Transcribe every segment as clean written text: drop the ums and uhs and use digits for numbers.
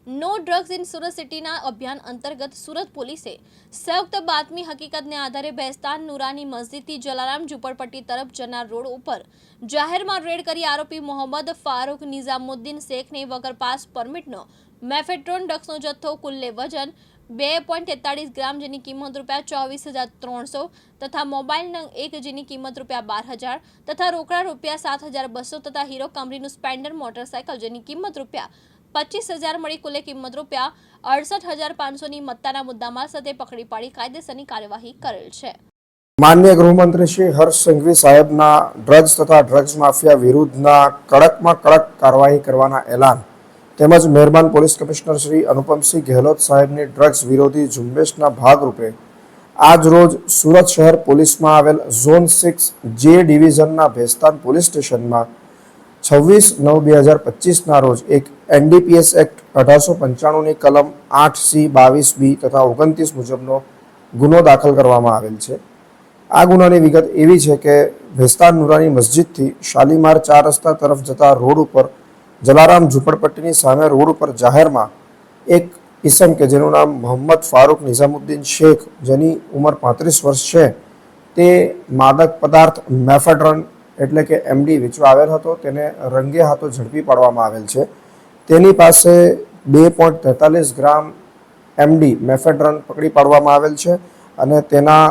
No drugs in Surat સિટીના અભિયાન અંતર્ગત સુરત પોલીસે સંયુક્ત બાતમી હકીકતને આધારે બેસ્તાન નુરાની મસ્જિદથી જલારામ ઝુંપડપટ્ટી તરફ જનાર રોડ ઉપર જાહેરમાં રેડ કરી આરોપી મોહમ્મદ ફારૂક નિઝામુદ્દીન શેખને વગર પાસ પરમિટનો મેફેડ્રોન ડ્રગ્સનો જથ્થો કુલ્લે વજન 2.43 ગ્રામ જેની કિંમત ₹24,300 તથા મોબાઈલ નંગ 1 જેની કિંમત ₹12,000 તથા રોકડા ₹7,200 તથા હીરો કંપનીનું સ્પ્લેન્ડર મોટરસાયકલ જેની કિંમત ₹25,000 મળી કુલે કિંમત ₹68,500 ની મત્તાના મુદ્દામાલ સાથે પકડી પાડી કાયદેસરની કાર્યવાહી કરેલ છે। માનનીય ગૃહમંત્રી શ્રી હર્ષ સંઘવી સાહેબના ડ્રગ્સ તથા ડ્રગ્સ માફિયા વિરુદ્ધના કડકમાં કડક કાર્યવાહી કરવાના એલાન તેમજ મહેરબાન પોલીસ કમિશનર શ્રી અનુપમસિંહ ગેહલોત સાહેબની ડ્રગ્સ વિરોધી ઝુંબેશના ભાગરૂપે આજ રોજ સુરત શહેર પોલીસમાં આવેલ ઝોન 6 જે ડિવિઝનના ભેસ્તાન પોલીસ સ્ટેશનમાં 26/9/2025ના રોજ એક એનડીપીએસ એક્ટ 1895ની કલમ 8C 22B તથા 29 મુજબનો ગુનો દાખલ કરવામાં આવેલ છે। આ ગુનાની વિગત એવી છે કે ભેસ્તાન નુરાની મસ્જિદથી શાલીમાર 4 રસ્તા તરફ જતા રોડ ઉપર જલારામ ઝુંપડપટ્ટીની સામે રોડ ઉપર જાહેરમાં એક ઈસમ કે જેનું નામ મોહમ્મદ ફારૂક નિઝામુદ્દીન શેખ જેની ઉંમર 35 વર્ષ છે તે માદક પદાર્થ મેફેડ્રોન એટલે કે એમડી વેચવા આવેલ હતો। તેને રંગે હાથો ઝડપી પાડવામાં આવેલ છે। તેની પાસે 2.43 ગ્રામ એમડી મેફેડ્રોન પકડી પાડવામાં આવેલ છે અને તેના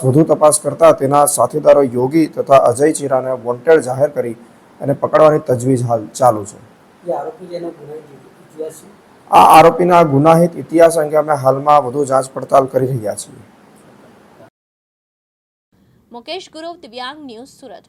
વધુ તપાસ કરતા તેના સાથીદારો યોગી તથા અજય ચીરાને વોન્ટેડ જાહેર કરી અને પકડવાની તજવીજ હાલ ચાલુ છે। આ આરોપીના ગુનાહિત ઇતિહાસ અંગે અમે હાલમાં વધુ જાંચ પડતાલ કરી રહ્યા છીએ। મુકેશ ગુરવ, દિવ્યાંગ ન્યૂઝ, સુરત।